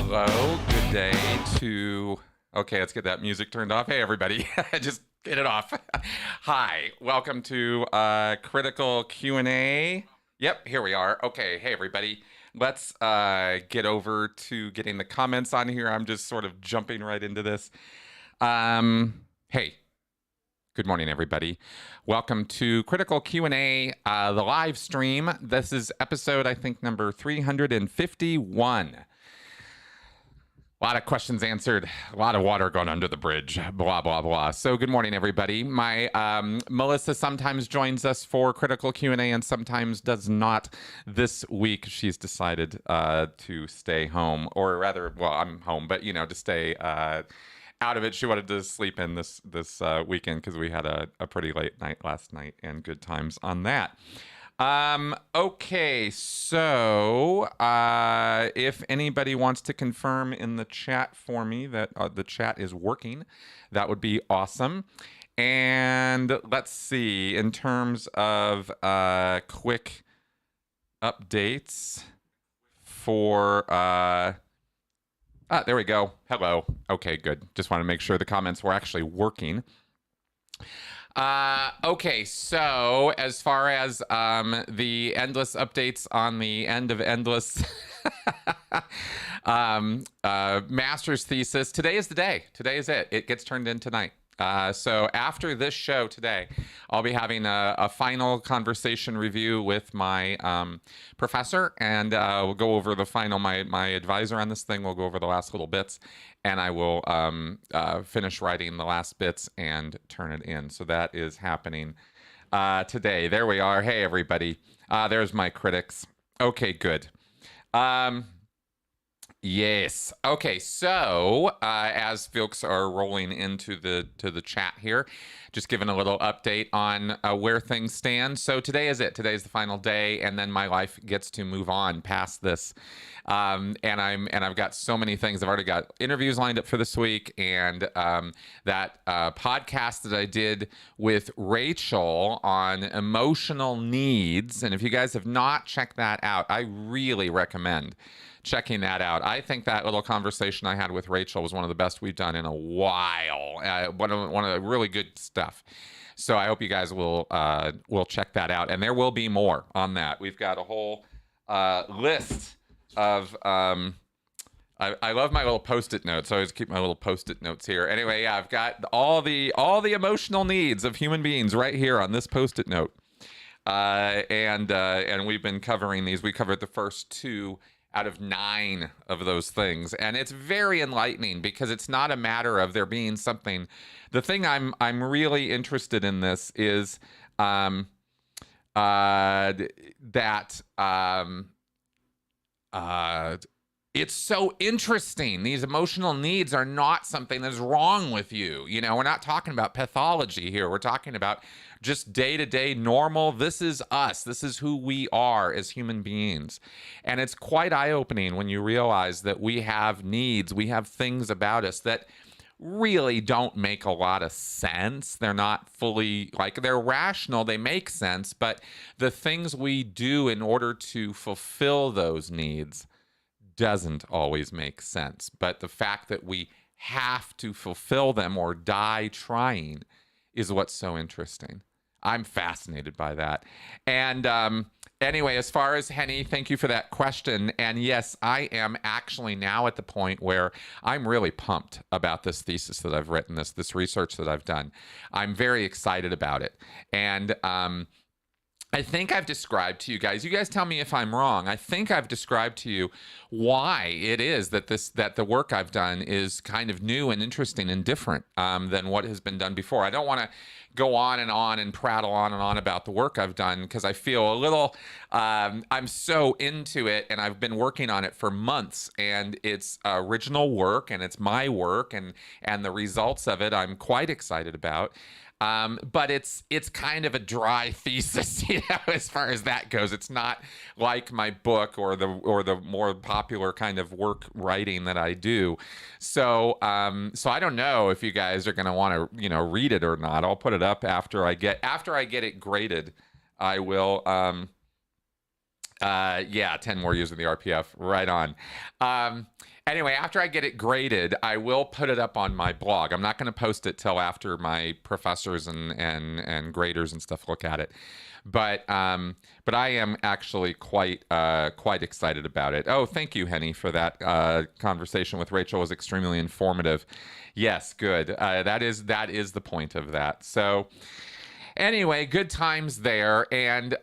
Hello, good day to... Okay, let's get that music turned off. Hey, everybody, just get it off. Hi, welcome to Critical Q&A. Yep, here we are. Okay, hey, everybody. Let's get over to getting the comments on here. I'm just sort of jumping right into this. Hey, good morning, everybody. Welcome to Critical Q&A, the live stream. This is episode, I think, number 351. A lot of questions answered, a lot of water going under the bridge, blah, blah, blah. So good morning, everybody. My Melissa sometimes joins us for Critical Q&A and sometimes does not. This week, she's decided to stay home, or rather, well, I'm home, but, you know, to stay out of it. She wanted to sleep in this weekend because we had a pretty late night last night and good times on that. Okay, so if anybody wants to confirm in the chat for me that the chat is working, that would be awesome. And let's see, in terms of quick updates for... there we go. Hello. Okay, good. Just want to make sure the comments were actually working. Okay, so as far as the endless updates on the end of endless master's thesis, today is the day. Today is it. It gets turned in tonight. So after this show today, I'll be having a final conversation review with my professor, and we'll go over the final, my advisor on this thing. We'll go over the last little bits, and I will finish writing the last bits and turn it in. So that is happening today. There we are. Hey, everybody. There's my critics. Okay, good. Yes. Okay. So as folks are rolling into the chat here, just giving a little update on where things stand. So today is it. Today is the final day, and then my life gets to move on past this. And I've got so many things. I've already got interviews lined up for this week, and that podcast that I did with Rachel on emotional needs. And if you guys have not checked that out, I really recommend checking that out. I think that little conversation I had with Rachel was one of the best we've done in a while. One of the really good stuff. So I hope you guys will check that out. And there will be more on that. We've got a whole list of... I love my little Post-it notes. So I always keep my little Post-it notes here. Anyway, yeah, I've got all the emotional needs of human beings right here on this Post-it note. And we've been covering these. We covered the first 2 out of 9 of those things. And it's very enlightening because it's not a matter of there being something. The thing I'm really interested in this is it's so interesting. These emotional needs are not something that's wrong with you. You know, we're not talking about pathology here. We're talking about just day-to-day normal. This is us. This is who we are as human beings. And it's quite eye-opening when you realize that we have needs. We have things about us that really don't make a lot of sense. They're not fully, like, they're rational. They make sense. But the things we do in order to fulfill those needs doesn't always make sense. But the fact that we have to fulfill them or die trying is what's so interesting. I'm fascinated by that. And anyway, as far as Henny, thank you for that question. And yes, I am actually now at the point where I'm really pumped about this thesis that I've written, this research that I've done. I'm very excited about it. And I think I've described to you guys tell me if I'm wrong. I think I've described to you why it is that the work I've done is kind of new and interesting and different than what has been done before. I don't want to go on and prattle on and on about the work I've done because I feel a little, I'm so into it and I've been working on it for months, and it's original work and it's my work, and the results of it I'm quite excited about. But it's kind of a dry thesis, you know, as far as that goes. It's not like my book or the more popular kind of work writing that I do. So I don't know if you guys are going to want to, you know, read it or not. I'll put it up after I get it graded. I will Yeah, 10 more years in the RPF. Right on. Um, anyway, after I get it graded, I will put it up on my blog. I'm not going to post it till after my professors and graders and stuff look at it. But I am actually quite excited about it. Oh, thank you, Henny, for that conversation with Rachel. It was extremely informative. Yes, good. That is the point of that. So anyway, good times there. And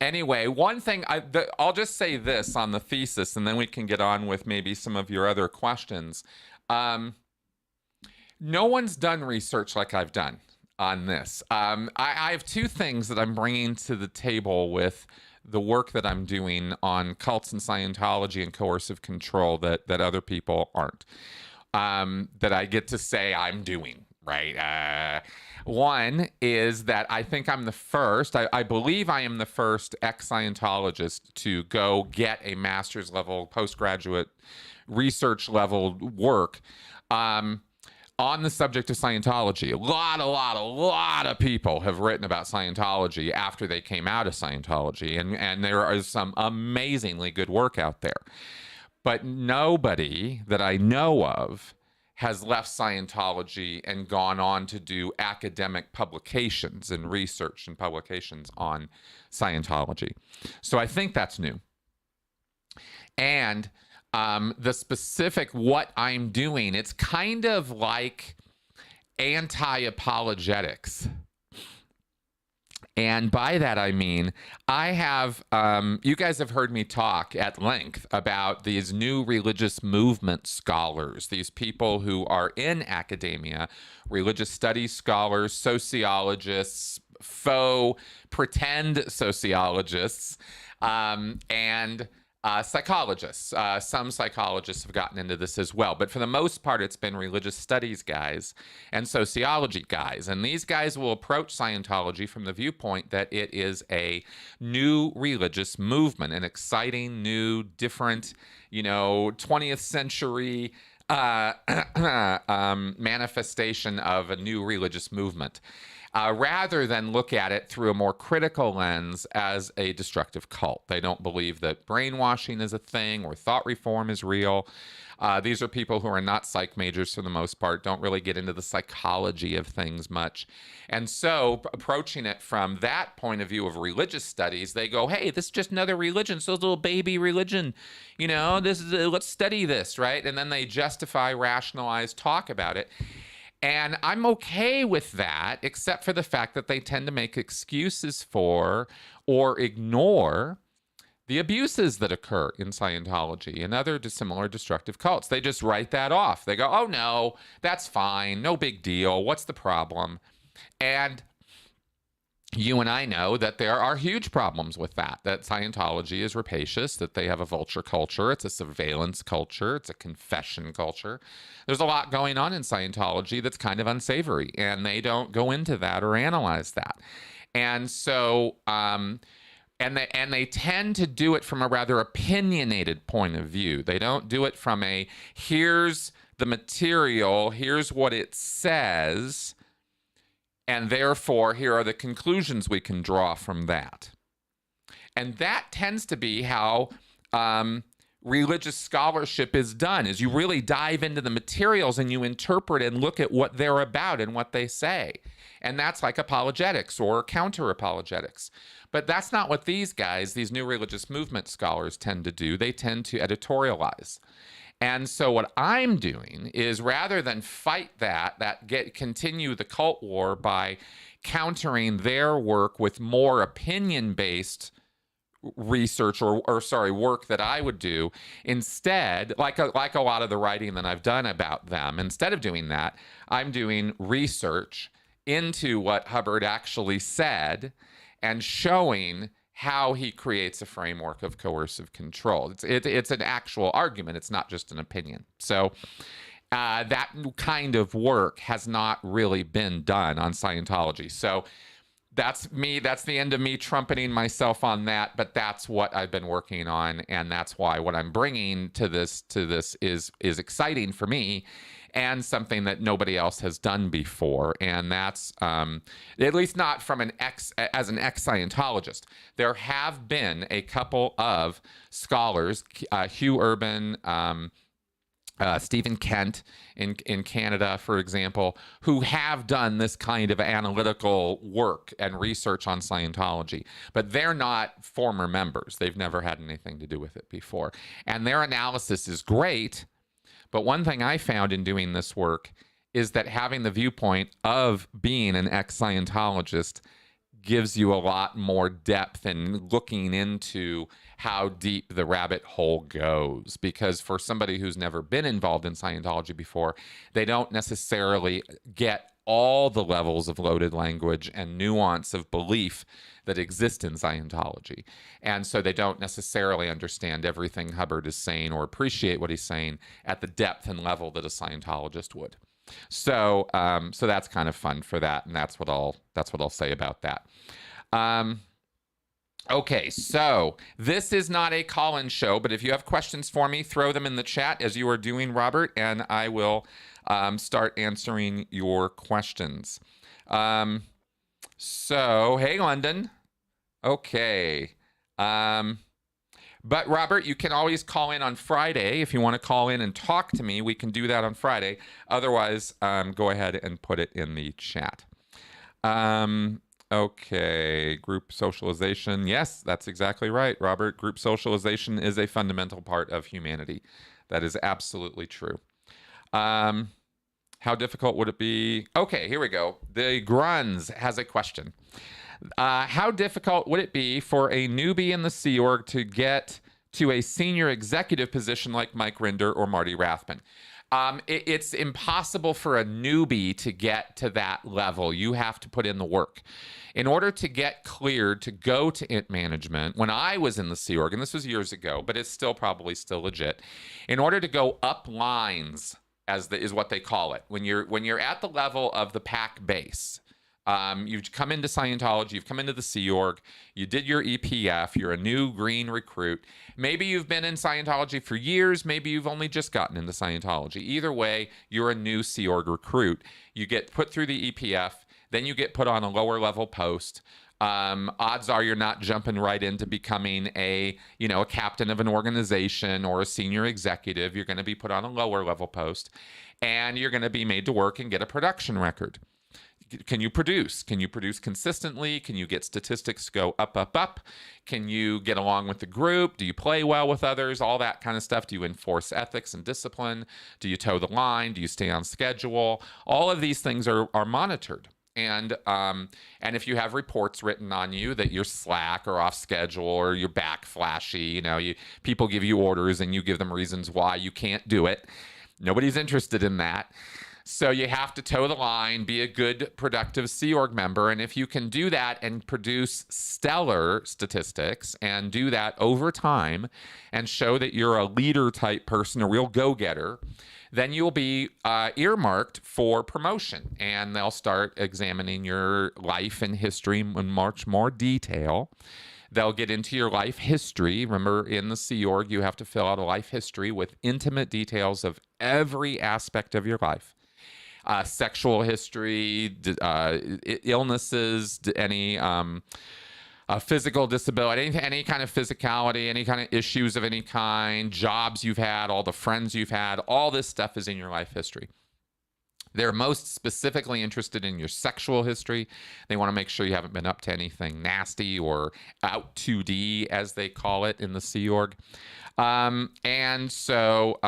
anyway, one thing I'll just say this on the thesis, and then we can get on with maybe some of your other questions. No one's done research like I've done on this. I have two things that I'm bringing to the table with the work that I'm doing on cults and Scientology and coercive control that other people aren't. That I get to say I'm doing, right? One is that I think I'm the first, I believe I am the first ex-Scientologist to go get a master's level, postgraduate research level work on the subject of Scientology. A lot of people have written about Scientology after they came out of Scientology, and there is some amazingly good work out there. But nobody that I know of has left Scientology and gone on to do academic publications and research and publications on Scientology. So I think that's new. And the specific what I'm doing, it's kind of like anti-apologetics. And by that, I mean, I have, you guys have heard me talk at length about these new religious movement scholars, these people who are in academia, religious studies scholars, sociologists, faux, pretend sociologists, and psychologists. Some psychologists have gotten into this as well, but for the most part, it's been religious studies guys and sociology guys. And these guys will approach Scientology from the viewpoint that it is a new religious movement, an exciting, new, different, 20th century manifestation of a new religious movement. Rather than look at it through a more critical lens as a destructive cult. They don't believe that brainwashing is a thing or thought reform is real. These are people who are not psych majors for the most part, don't really get into the psychology of things much. And so approaching it from that point of view of religious studies, they go, hey, this is just another religion. So it's a little baby religion. This is let's study this, right? And then they justify, rationalize, talk about it. And I'm okay with that, except for the fact that they tend to make excuses for or ignore the abuses that occur in Scientology and other similar destructive cults. They just write that off. They go, oh, no, that's fine. No big deal. What's the problem? And you and I know that there are huge problems with that Scientology is rapacious, that they have a vulture culture, it's a surveillance culture, it's a confession culture. There's a lot going on in Scientology that's kind of unsavory, and they don't go into that or analyze that. And so, and they tend to do it from a rather opinionated point of view. They don't do it from a, here's the material, here's what it says, and therefore, here are the conclusions we can draw from that. And that tends to be how religious scholarship is done, is you really dive into the materials and you interpret and look at what they're about and what they say. And that's like apologetics or counter-apologetics. But that's not what these guys, these new religious movement scholars tend to do. They tend to editorialize. And so what I'm doing is, rather than fight continue the cult war by countering their work with more opinion-based research or work that I would do, instead, like a lot of the writing that I've done about them, instead of doing that, I'm doing research into what Hubbard actually said and showing how he creates a framework of coercive control. It's an actual argument. It's not just an opinion. So that kind of work has not really been done on Scientology. So that's me. That's the end of me trumpeting myself on that. But that's what I've been working on, and that's why what I'm bringing to this is exciting for me, and something that nobody else has done before. And that's at least not from an as an ex-Scientologist. There have been a couple of scholars, Hugh Urban. Stephen Kent in Canada, for example, who have done this kind of analytical work and research on Scientology, but they're not former members. They've never had anything to do with it before. And their analysis is great, but one thing I found in doing this work is that having the viewpoint of being an ex-Scientologist gives you a lot more depth in looking into how deep the rabbit hole goes. Because for somebody who's never been involved in Scientology before, they don't necessarily get all the levels of loaded language and nuance of belief that exist in Scientology. And so they don't necessarily understand everything Hubbard is saying or appreciate what he's saying at the depth and level that a Scientologist would. So so that's kind of fun for that, and that's what I'll say about that. Okay, so this is not a call-in show, but if you have questions for me, throw them in the chat as you are doing, Robert, and I will start answering your questions. So, hey, London. Okay. But Robert, you can always call in on Friday. If you want to call in and talk to me, we can do that on Friday. Otherwise, go ahead and put it in the chat. Okay, group socialization. Yes, that's exactly right, Robert. Group socialization is a fundamental part of humanity. That is absolutely true. How difficult would it be? Okay, here we go. The Gruns has a question. How difficult would it be for a newbie in the Sea Org to get to a senior executive position like Mike Rinder or Marty Rathbun? It's impossible for a newbie to get to that level. You have to put in the work. In order to get cleared to go to int management, when I was in the Sea Org, and this was years ago, but it's still probably still legit, in order to go up lines, is what they call it, when you're at the level of the pack base, you've come into Scientology, you've come into the Sea Org, you did your EPF, you're a new green recruit. Maybe you've been in Scientology for years, maybe you've only just gotten into Scientology. Either way, you're a new Sea Org recruit. You get put through the EPF, then you get put on a lower level post. Odds are you're not jumping right into becoming a captain of an organization or a senior executive. You're going to be put on a lower level post, and you're going to be made to work and get a production record. Can you produce? Can you produce consistently? Can you get statistics go up, up, up? Can you get along with the group? Do you play well with others? All that kind of stuff. Do you enforce ethics and discipline? Do you toe the line? Do you stay on schedule? All of these things are monitored. And if you have reports written on you that you're slack or off schedule or you're back flashy, people give you orders and you give them reasons why you can't do it. Nobody's interested in that. So you have to toe the line, be a good, productive Sea Org member. And if you can do that and produce stellar statistics and do that over time and show that you're a leader type person, a real go-getter, then you'll be earmarked for promotion. And they'll start examining your life and history in much more detail. They'll get into your life history. Remember, in the Sea Org, you have to fill out a life history with intimate details of every aspect of your life. Sexual history, illnesses, any physical disability, any kind of physicality, any kind of issues of any kind, jobs you've had, all the friends you've had, all this stuff is in your life history. They're most specifically interested in your sexual history. They want to make sure you haven't been up to anything nasty or out 2D, as they call it in the Sea Org. And so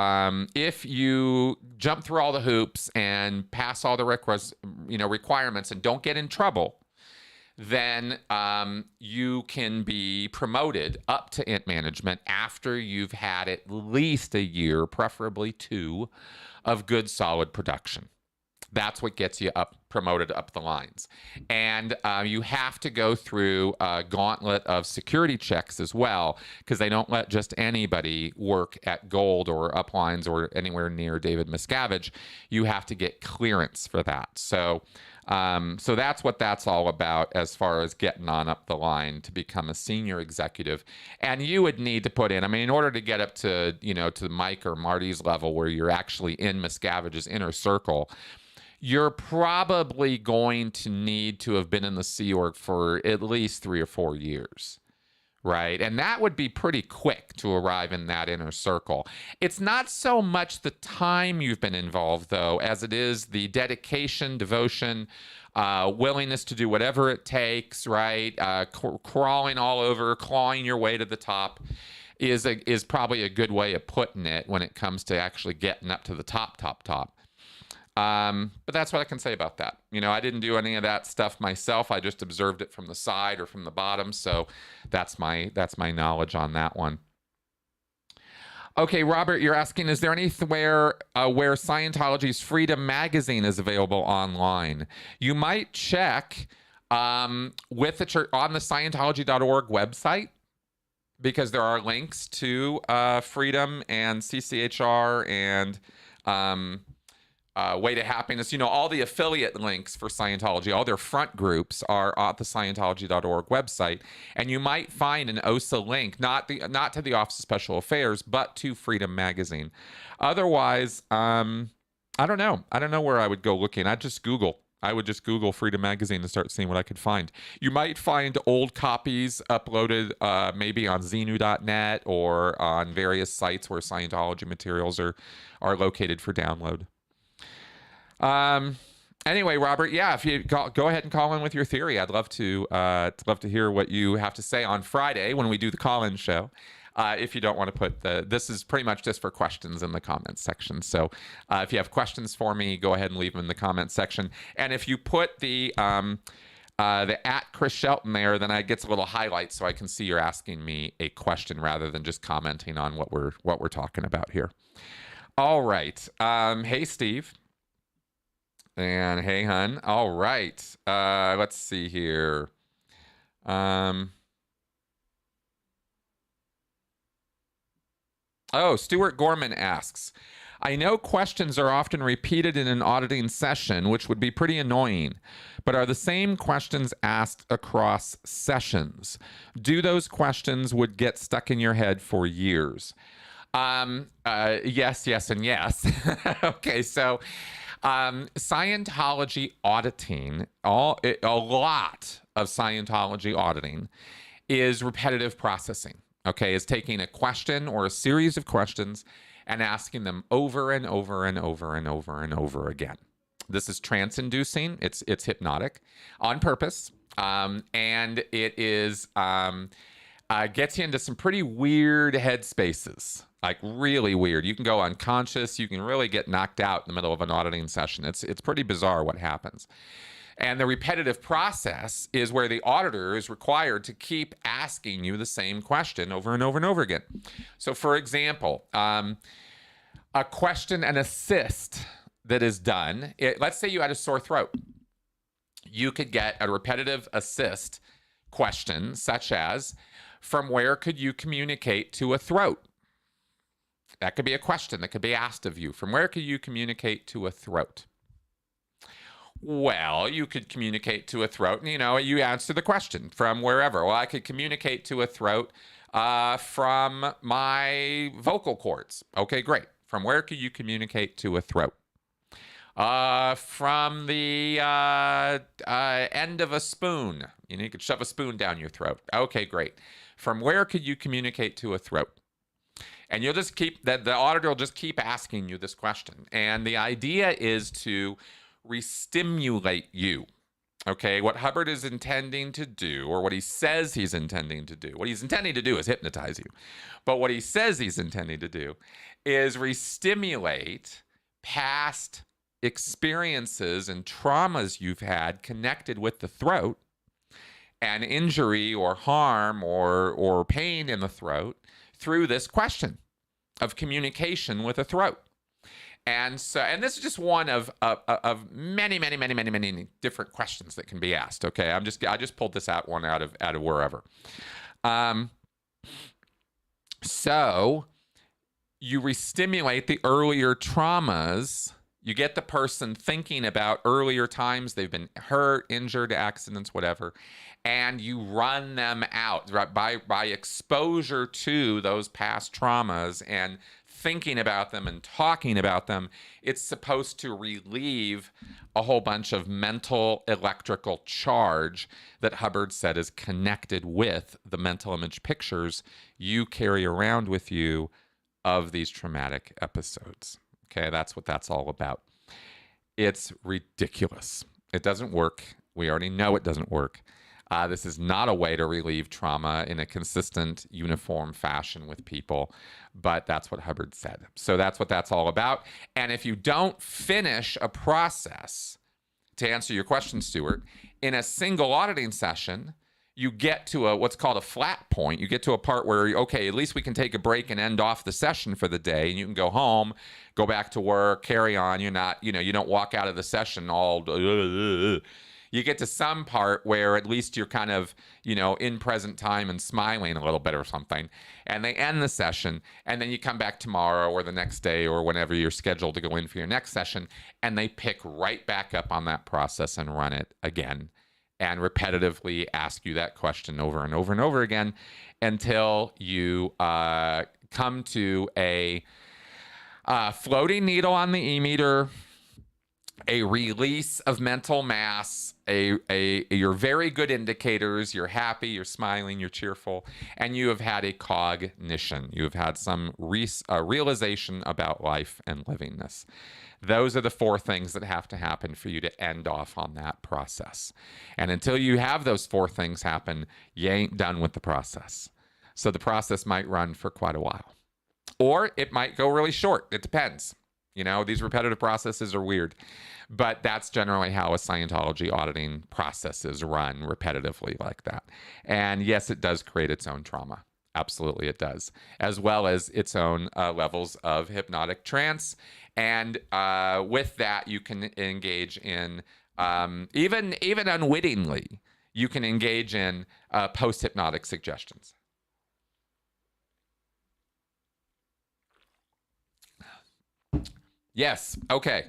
if you jump through all the hoops and pass all the requirements and don't get in trouble, then you can be promoted up to int management after you've had at least a year, preferably 2, of good, solid production. That's what gets you promoted up the lines. And you have to go through a gauntlet of security checks as well, because they don't let just anybody work at Gold or Uplines or anywhere near David Miscavige. You have to get clearance for that. So that's what that's all about as far as getting on up the line to become a senior executive. And you would need to put in, I mean, in order to get up to, to Mike or Marty's level where you're actually in Miscavige's inner circle, you're probably going to need to have been in the Sea Org for at least 3 or 4 years, right? And that would be pretty quick to arrive in that inner circle. It's not so much the time you've been involved, though, as it is the dedication, devotion, willingness to do whatever it takes, right? Crawling all over, clawing your way to the top is probably a good way of putting it when it comes to actually getting up to the top. But that's what I can say about that. I didn't do any of that stuff myself. I just observed it from the side or from the bottom. So that's my knowledge on that one. Okay, Robert, you're asking, is there anywhere where Scientology's Freedom magazine is available online? You might check with the church on the Scientology.org website, because there are links to Freedom and CCHR and Way to Happiness. All the affiliate links for Scientology, all their front groups are at the Scientology.org website. And you might find an OSA link, not to the Office of Special Affairs, but to Freedom Magazine. Otherwise, I don't know. I don't know where I would go looking. I would just Google Freedom Magazine and start seeing what I could find. You might find old copies uploaded maybe on Xenu.net or on various sites where Scientology materials are located for download. Anyway, Robert, yeah, if you go ahead and call in with your theory, I'd love to hear what you have to say on Friday when we do the call-in show. If you don't want to put this is pretty much just for questions in the comments section. So if you have questions for me, go ahead and leave them in the comments section. And if you put the at Chris Shelton there, then it gets a little highlight so I can see you're asking me a question rather than just commenting on what we're talking about here. All right. Hey, Steve. And hey, hun. All right. Let's see here. Stuart Gorman asks, I know questions are often repeated in an auditing session, which would be pretty annoying, but are the same questions asked across sessions? Do those questions would get stuck in your head for years? Yes, and yes. Okay, so Scientology auditing, a lot of Scientology auditing is repetitive processing. Okay, is taking a question or a series of questions and asking them over and over and over and over and over again. This is trance-inducing. It's hypnotic on purpose, and it is gets you into some pretty weird headspaces. Like really weird. You can go unconscious. You can really get knocked out in the middle of an auditing session. It's pretty bizarre what happens. And the repetitive process is where the auditor is required to keep asking you the same question over and over and over again. So for example, a question, an assist that is done. Let's say you had a sore throat. You could get a repetitive assist question such as, from where could you communicate to a throat? That could be a question that could be asked of you. From where could you communicate to a throat? Well, you could communicate to a throat, and you answer the question from wherever. Well, I could communicate to a throat from my vocal cords. Okay, great. From where could you communicate to a throat? From the end of a spoon. You could shove a spoon down your throat. Okay, great. From where could you communicate to a throat? And you'll just the auditor will just keep asking you this question. And the idea is to re-stimulate you. Okay, what Hubbard is intending to do, or what he says he's intending to do, what he's intending to do is hypnotize you. But what he says he's intending to do is re-stimulate past experiences and traumas you've had connected with the throat, and injury or harm or pain in the throat through this question of communication with a throat. And so, and this is just one of many, many, many, many, many different questions that can be asked. Okay, I just pulled this one out of wherever. So you restimulate the earlier traumas. You get the person thinking about earlier times they've been hurt, injured, accidents, whatever, and you run them out, right? By exposure to those past traumas and thinking about them and talking about them. It's supposed to relieve a whole bunch of mental electrical charge that Hubbard said is connected with the mental image pictures you carry around with you of these traumatic episodes. Okay, that's what that's all about. It's ridiculous. It doesn't work. We already know it doesn't work. This is not a way to relieve trauma in a consistent, uniform fashion with people, but that's what Hubbard said. So that's what that's all about. And if you don't finish a process, to answer your question, Stuart, in a single auditing session, you get to what's called a flat point. You get to a part where, okay, at least we can take a break and end off the session for the day, and you can go home, go back to work, carry on. You're not, you don't walk out of the session all. You get to some part where at least you're kind of, in present time and smiling a little bit or something, and they end the session, and then you come back tomorrow or the next day or whenever you're scheduled to go in for your next session, and they pick right back up on that process and run it again and repetitively ask you that question over and over and over again until you come to a floating needle on the e-meter, a release of mental mass, your very good indicators, you're happy, you're smiling, you're cheerful, and you have had a cognition. You have had some realization about life and livingness. Those are the 4 things that have to happen for you to end off on that process. And until you have those 4 things happen, you ain't done with the process. So the process might run for quite a while. Or it might go really short. It depends. These repetitive processes are weird. But that's generally how a Scientology auditing process is run, repetitively like that. And yes, it does create its own trauma. Absolutely it does. As well as its own levels of hypnotic trance. And with that, you can engage in, even unwittingly, you can engage in post-hypnotic suggestions. Yes. Okay.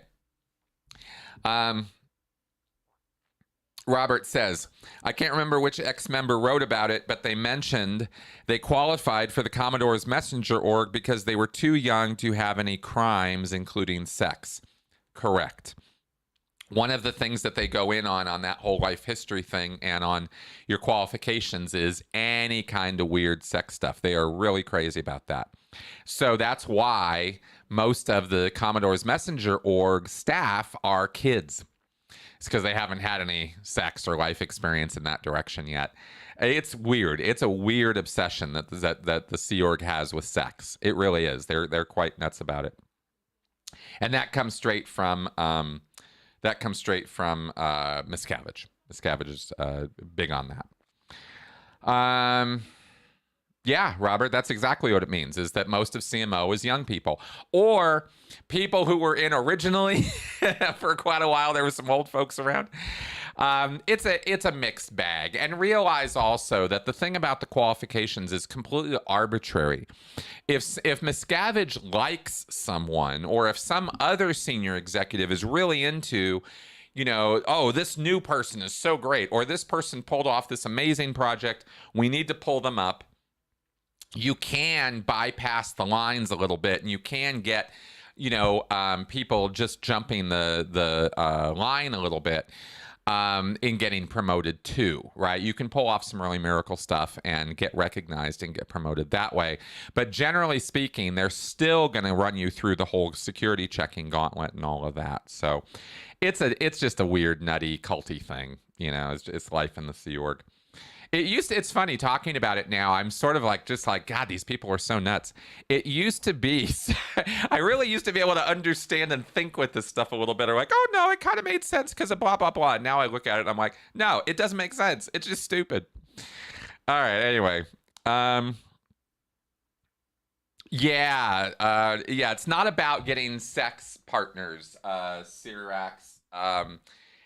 Robert says, I can't remember which ex-member wrote about it, but they mentioned they qualified for the Commodore's Messenger org because they were too young to have any crimes, including sex. Correct. One of the things that they go in on that whole life history thing and on your qualifications is any kind of weird sex stuff. They are really crazy about that. So that's why most of the Commodore's Messenger org staff are kids. It's because they haven't had any sex or life experience in that direction yet. It's weird. It's a weird obsession that the Sea Org has with sex. It really is. They're quite nuts about it, and that comes straight from Miscavige. Miscavige is big on that. Yeah, Robert, that's exactly what it means, is that most of CMO is young people or people who were in originally for quite a while. There were some old folks around. It's a mixed bag. And realize also that the thing about the qualifications is completely arbitrary. If Miscavige likes someone, or if some other senior executive is really into, oh, this new person is so great, or this person pulled off this amazing project, we need to pull them up. You can bypass the lines a little bit, and you can get, people just jumping the line a little bit in getting promoted too, right? You can pull off some really miracle stuff and get recognized and get promoted that way. But generally speaking, they're still going to run you through the whole security checking gauntlet and all of that. So it's just a weird, nutty, culty thing. It's life in the Sea Org. It's funny talking about it now. I'm sort of just like, God, these people are so nuts. It used to be, I really used to be able to understand and think with this stuff a little bit. Or like, oh no, it kind of made sense because of blah, blah, blah. And now I look at it and I'm like, no, it doesn't make sense. It's just stupid. All right. Anyway. Yeah, yeah. It's not about getting sex partners, Cyrax.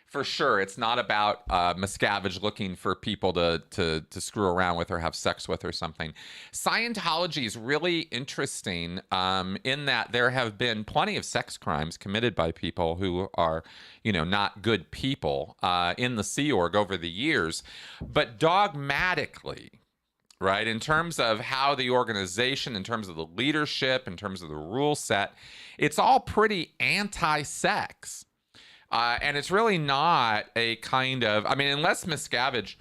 For sure, it's not about Miscavige looking for people to screw around with or have sex with or something. Scientology is really interesting in that there have been plenty of sex crimes committed by people who are, not good people in the Sea Org over the years, but dogmatically, right? In terms of how the organization, in terms of the leadership, in terms of the rule set, it's all pretty anti-sex. And it's really not a kind of, I mean, unless Miscavige,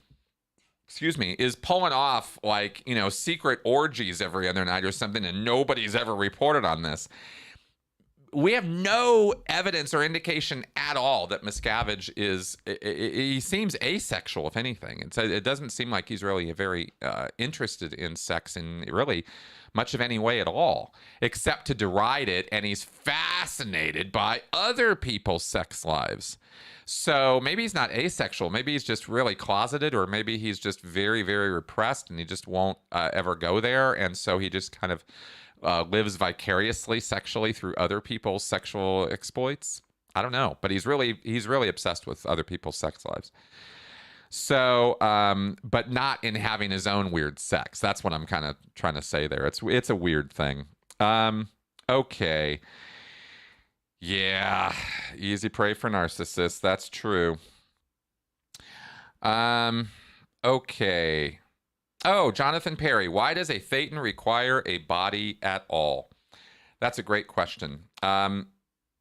excuse me, is pulling off like, secret orgies every other night or something, and nobody's ever reported on this. We have no evidence or indication at all that Miscavige he seems asexual, if anything. It doesn't seem like he's really very interested in sex in really much of any way at all, except to deride it. And he's fascinated by other people's sex lives. So maybe he's not asexual. Maybe he's just really closeted, or maybe he's just very, very repressed and he just won't ever go there. And so he just kind of lives vicariously sexually through other people's sexual exploits. I don't know, but he's really obsessed with other people's sex lives. So, but not in having his own weird sex. That's what I'm kind of trying to say there. It's a weird thing. Okay. Yeah, easy prey for narcissists. That's true. Okay. Oh, Jonathan Perry, why does a Thetan require a body at all? That's a great question.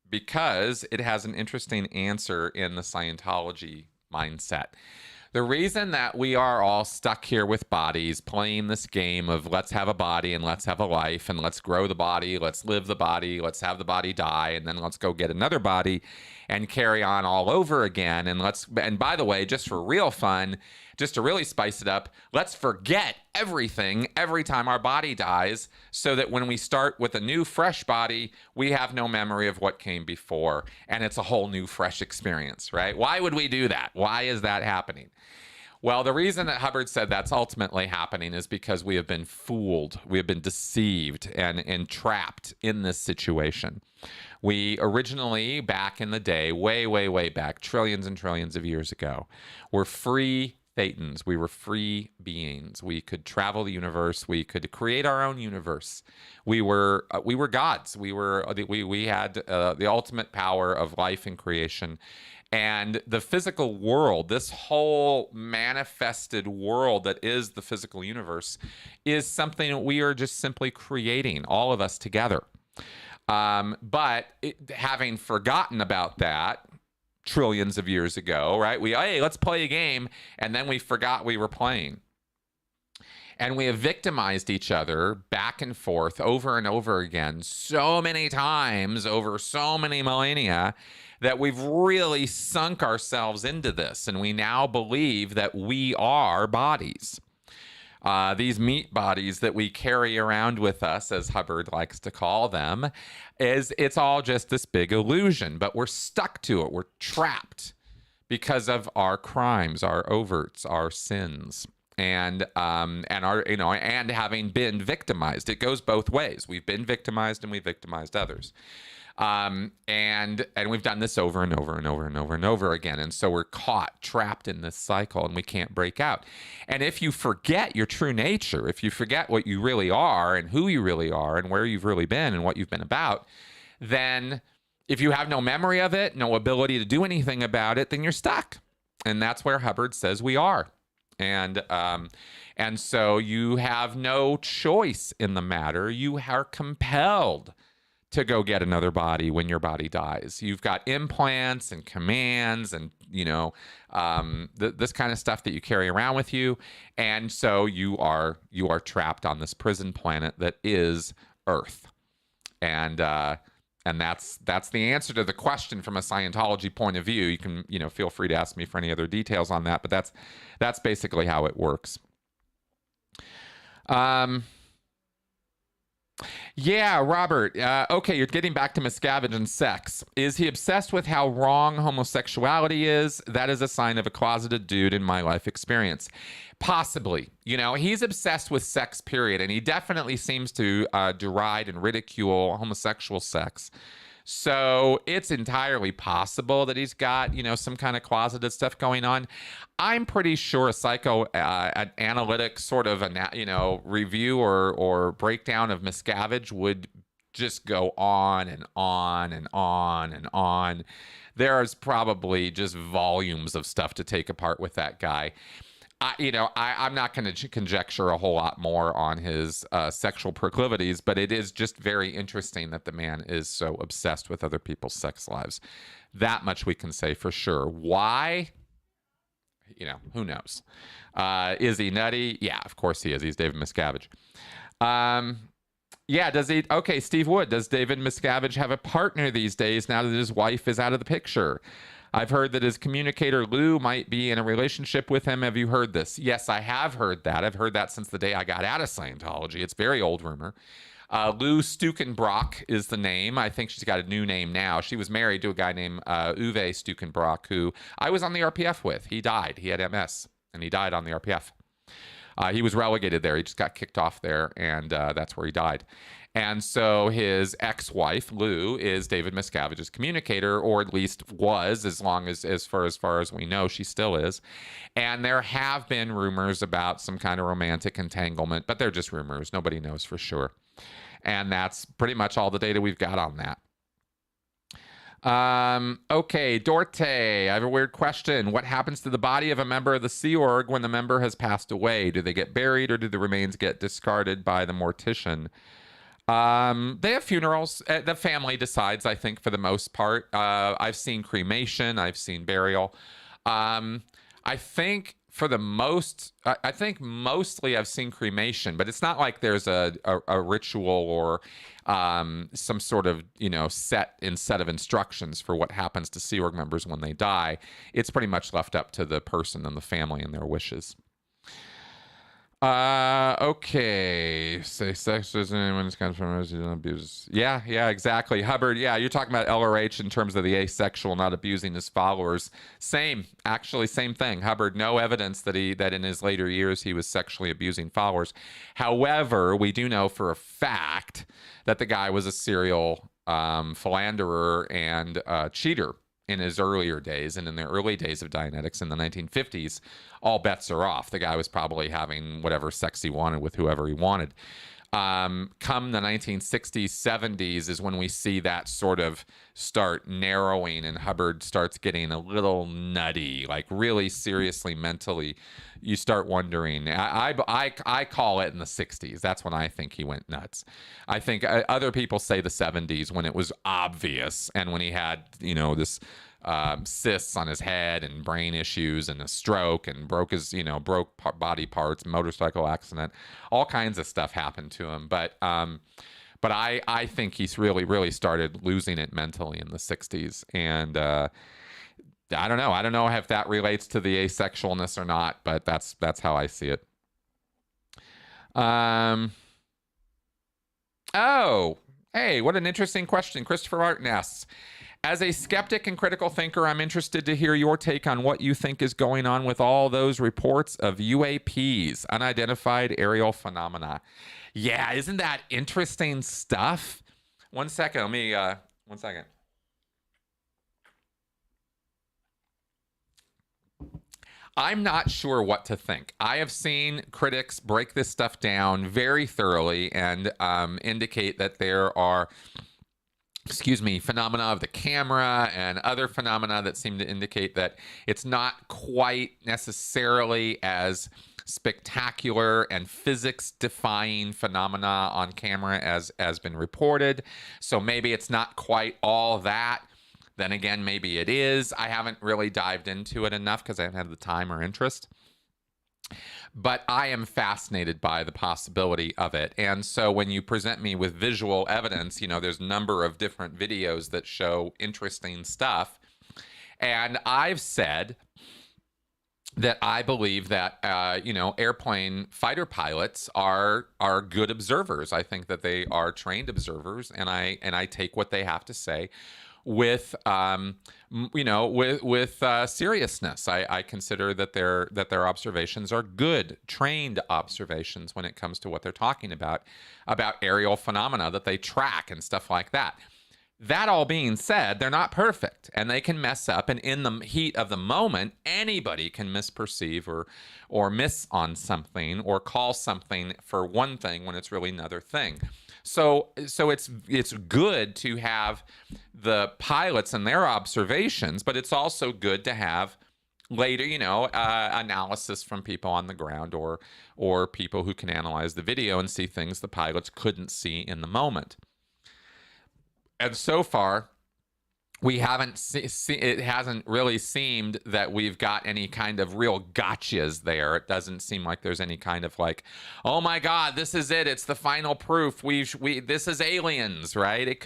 Because it has an interesting answer in the Scientology mindset. The reason that we are all stuck here with bodies, playing this game of let's have a body and let's have a life and let's grow the body, let's live the body, let's have the body die, and then let's go get another body and carry on all over again. And by the way, just for real fun, just to really spice it up, let's forget everything every time our body dies, so that when we start with a new fresh body, we have no memory of what came before, and it's a whole new fresh experience, right? Why would we do that? Why is that happening? Well, the reason that Hubbard said that's ultimately happening is because we have been fooled, we have been deceived and entrapped in this situation. We originally, back in the day, way, way, way back, trillions and trillions of years ago, were free Thetans. We were free beings. We could travel the universe. We could create our own universe. We were gods. We had the ultimate power of life and creation. And the physical world, this whole manifested world that is the physical universe, is something that we are just simply creating, all of us together. But having forgotten about that, trillions of years ago, right? Hey, let's play a game, and then we forgot we were playing. And we have victimized each other back and forth over and over again so many times over so many millennia that we've really sunk ourselves into this. And we now believe that we are bodies. These meat bodies that we carry around with us, as Hubbard likes to call them, it's all just this big illusion, but we're stuck to it. We're trapped because of our crimes, our overts, our sins, and having been victimized. It goes both ways. We've been victimized and we've victimized others. And we've done this over and over and over and over and over again. And so we're caught, trapped in this cycle, and we can't break out. And if you forget your true nature, if you forget what you really are and who you really are and where you've really been and what you've been about, then if you have no memory of it, no ability to do anything about it, then you're stuck. And that's where Hubbard says we are. And so you have no choice in the matter. You are compelled to go get another body when your body dies. You've got implants and commands and, this kind of stuff that you carry around with you. And so you are trapped on this prison planet that is Earth. And that's the answer to the question from a Scientology point of view. You can, feel free to ask me for any other details on that, but that's basically how it works. Yeah, Robert. Okay, you're getting back to Miscavige and sex. Is he obsessed with how wrong homosexuality is? That is a sign of a closeted dude in my life experience. Possibly. You know, he's obsessed with sex, period. And he definitely seems to deride and ridicule homosexual sex. So it's entirely possible that he's got, you know, some kind of closeted stuff going on. I'm pretty sure a an analytic sort of, you know, review or breakdown of Miscavige would just go on and on and on and on. There's probably just volumes of stuff to take apart with that guy. I'm not going to conjecture a whole lot more on his sexual proclivities, but it is just very interesting that the man is so obsessed with other people's sex lives. That much we can say for sure. Why? You know, who knows? Is he nutty? Yeah, of course he is. He's David Miscavige. Yeah, does he? Okay, Steve Wood. Does David Miscavige have a partner these days now that his wife is out of the picture? I've heard that his communicator Lou might be in a relationship with him. Have you heard this? Yes, I have heard that. I've heard that since the day I got out of Scientology. It's very old rumor. Lou Stukenbrock is the name. I think she's got a new name now. She was married to a guy named Uwe Stukenbrock, who I was on the RPF with. He died. He had MS, and he died on the RPF. He was relegated there. He just got kicked off there, and that's where he died. And so his ex-wife, Lou, is David Miscavige's communicator, or at least was, as far as we know, she still is. And there have been rumors about some kind of romantic entanglement, but they're just rumors. Nobody knows for sure. And that's pretty much all the data we've got on that. Okay, Dorte, I have a weird question. What happens to the body of a member of the Sea Org when the member has passed away? Do they get buried or do the remains get discarded by the mortician? They have funerals. The family decides, I think, for the most part. I've seen cremation. I've seen burial. I think I think mostly I've seen cremation, but it's not like there's a ritual or some sort of, you know, set of instructions for what happens to Sea Org members when they die. It's pretty much left up to the person and the family and their wishes. Okay. Say sex doesn't anyone's kind of abuse. Yeah, exactly. Hubbard, yeah, you're talking about LRH in terms of the asexual not abusing his followers. Same thing. Hubbard, no evidence that in his later years he was sexually abusing followers. However, we do know for a fact that the guy was a serial philanderer and cheater in his earlier days, and in the early days of Dianetics in the 1950s, all bets are off. The guy was probably having whatever sex he wanted with whoever he wanted. Come the 1960s, 70s is when we see that sort of start narrowing, and Hubbard starts getting a little nutty, like really seriously mentally. You start wondering. I call it in the 60s. That's when I think he went nuts. I think other people say the 70s when it was obvious, and when he had, you know, this cysts on his head and brain issues and a stroke and broke body parts, motorcycle accident, all kinds of stuff happened to him. But I think he's really started losing it mentally in the 60s. And I don't know if that relates to the asexualness or not, but that's how I see it. Oh, hey, what an interesting question. Christopher Martin asks, as a skeptic and critical thinker, I'm interested to hear your take on what you think is going on with all those reports of UAPs, unidentified aerial phenomena. Yeah, isn't that interesting stuff? One second, one second. I'm not sure what to think. I have seen critics break this stuff down very thoroughly and indicate that there are phenomena of the camera and other phenomena that seem to indicate that it's not quite necessarily as spectacular and physics-defying phenomena on camera as has been reported. So maybe it's not quite all that. Then again, maybe it is. I haven't really dived into it enough because I haven't had the time or interest. But I am fascinated by the possibility of it. And so when you present me with visual evidence, you know, there's a number of different videos that show interesting stuff. And I've said that I believe that airplane fighter pilots are good observers. I think that they are trained observers, and I take what they have to say with seriousness. I consider that their observations are good, trained observations when it comes to what they're talking about aerial phenomena that they track and stuff like that. That all being said, they're not perfect and they can mess up. And in the heat of the moment, anybody can misperceive or miss on something or call something for one thing when it's really another thing. So it's good to have the pilots and their observations, but it's also good to have later, analysis from people on the ground or people who can analyze the video and see things the pilots couldn't see in the moment. And so far, we haven't it hasn't really seemed that we've got any kind of real gotchas there. It doesn't seem like there's any kind of like, oh my God, this is it. It's the final proof. This is aliens, right?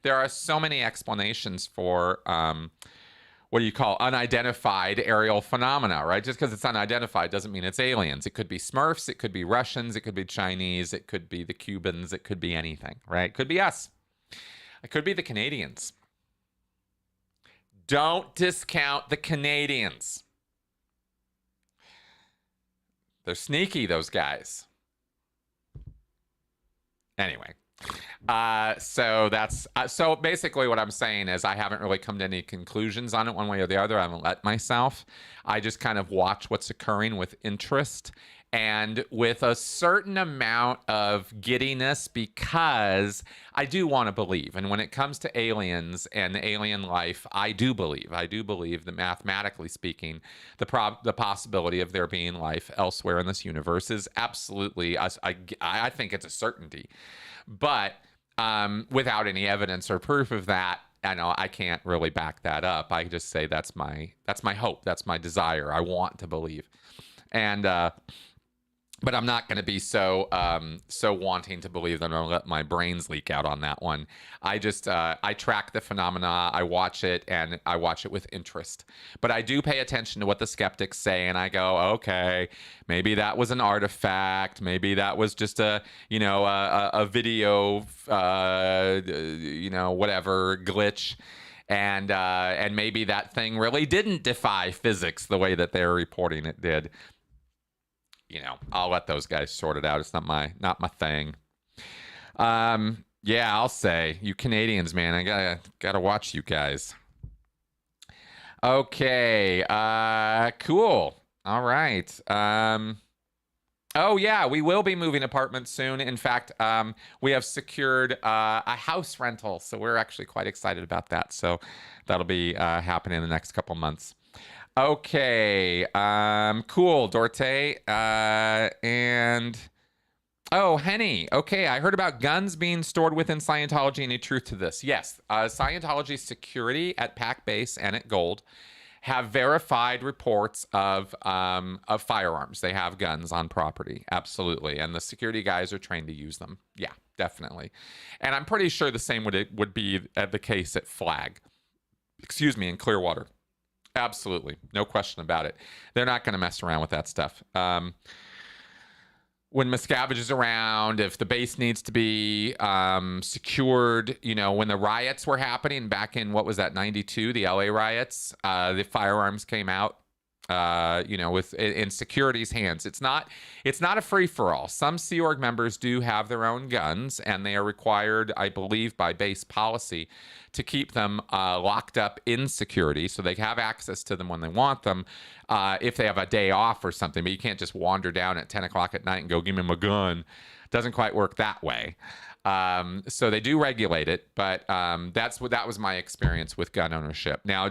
There are so many explanations for what do you call unidentified aerial phenomena, right? Just because it's unidentified doesn't mean it's aliens. It could be Smurfs, it could be Russians, it could be Chinese, it could be the Cubans, it could be anything, right? It could be us. It could be the Canadians. Don't discount the Canadians. They're sneaky, those guys. Anyway, so basically what I'm saying is I haven't really come to any conclusions on it one way or the other. I haven't let myself. I just kind of watch what's occurring with interest and with a certain amount of giddiness, because I do want to believe. And when it comes to aliens and alien life, I do believe that mathematically speaking, the possibility of there being life elsewhere in this universe is absolutely, I think it's a certainty. But without any evidence or proof of that, I know I can't really back that up. I just say that's my hope, that's my desire. I want to believe, and but I'm not going to be so wanting to believe that I'm going to let my brains leak out on that one. I just I track the phenomena, I watch it, and I watch it with interest. But I do pay attention to what the skeptics say, and I go, okay, maybe that was an artifact, maybe that was just a video, whatever glitch. And maybe that thing really didn't defy physics the way that they're reporting it did. I'll let those guys sort it out. It's not my thing. Yeah, I'll say you Canadians, man, I gotta watch you guys. Okay, cool. All right. Oh yeah, we will be moving apartments soon. In fact, we have secured a house rental, so we're actually quite excited about that. So that'll be happening in the next couple months. Okay, cool, Dorte, and Henny. Okay, I heard about guns being stored within Scientology. Any truth to this? Yes, Scientology security at Pac Base and at Gold have verified reports of firearms. They have guns on property, absolutely, and the security guys are trained to use them. Yeah, definitely, and I'm pretty sure the same would be the case at Flag. Excuse me, in Clearwater. Absolutely. No question about it. They're not going to mess around with that stuff. When Miscavige is around, if the base needs to be secured, when the riots were happening back in, what was that, 92, the LA riots, the firearms came out. In security's hands. It's not a free-for-all. Some Sea Org members do have their own guns, and they are required, I believe, by base policy to keep them locked up in security so they have access to them when they want them, if they have a day off or something. But you can't just wander down at 10 o'clock at night and go, give me my gun. Doesn't quite work that way. So they do regulate it, but that was my experience with gun ownership. Now,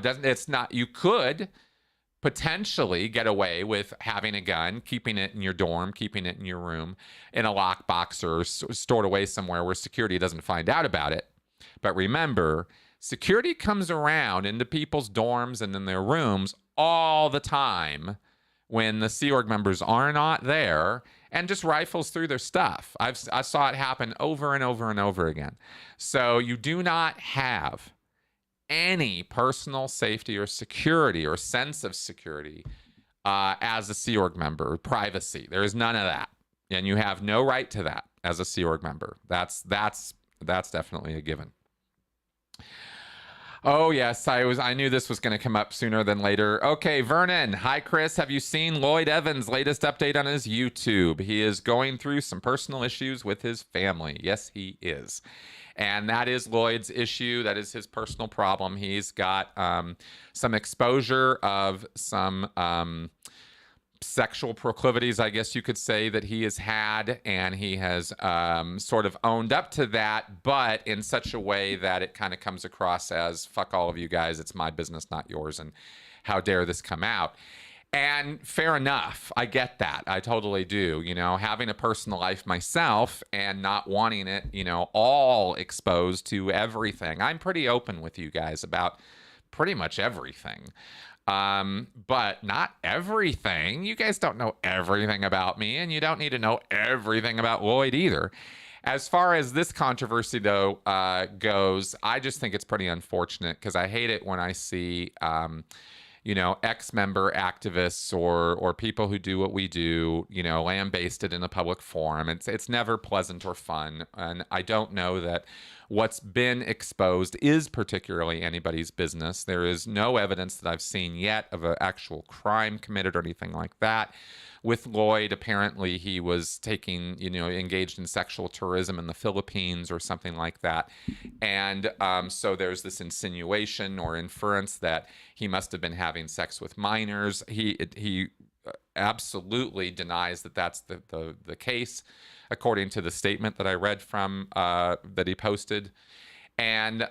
you could potentially get away with having a gun, keeping it in your dorm, keeping it in your room, in a lockbox or stored away somewhere where security doesn't find out about it. But remember, security comes around into people's dorms and in their rooms all the time when the Sea Org members are not there and just rifles through their stuff. I saw it happen over and over and over again. So you do not have any personal safety or security or sense of security as a Sea Org member. Privacy. There is none of that, and you have no right to that as a Sea Org member. That's definitely a given. Oh yes, I knew this was going to come up sooner than later. Okay, Vernon. Hi, Chris. Have you seen Lloyd Evans' latest update on his YouTube? He is going through some personal issues with his family. Yes, he is. And that is Lloyd's issue. That is his personal problem. He's got some exposure of some sexual proclivities, I guess you could say, that he has had, and he has sort of owned up to that, but in such a way that it kind of comes across as, fuck all of you guys, it's my business, not yours, and how dare this come out. And fair enough. I get that. I totally do. You know, having a personal life myself and not wanting it, you know, all exposed to everything. I'm pretty open with you guys about pretty much everything. But not everything. You guys don't know everything about me, and you don't need to know everything about Lloyd either. As far as this controversy, though, goes, I just think it's pretty unfortunate, because I hate it when I see, you know, ex-member activists or people who do what we do, you know, lambasted in a public forum. It's never pleasant or fun, and I don't know that what's been exposed is particularly anybody's business. There is no evidence that I've seen yet of an actual crime committed or anything like that. With Lloyd, apparently he was taking, you know, engaged in sexual tourism in the Philippines or something like that. And so there's this insinuation or inference that he must have been having sex with minors. He absolutely denies that that's the case, according to the statement that I read from that he posted. And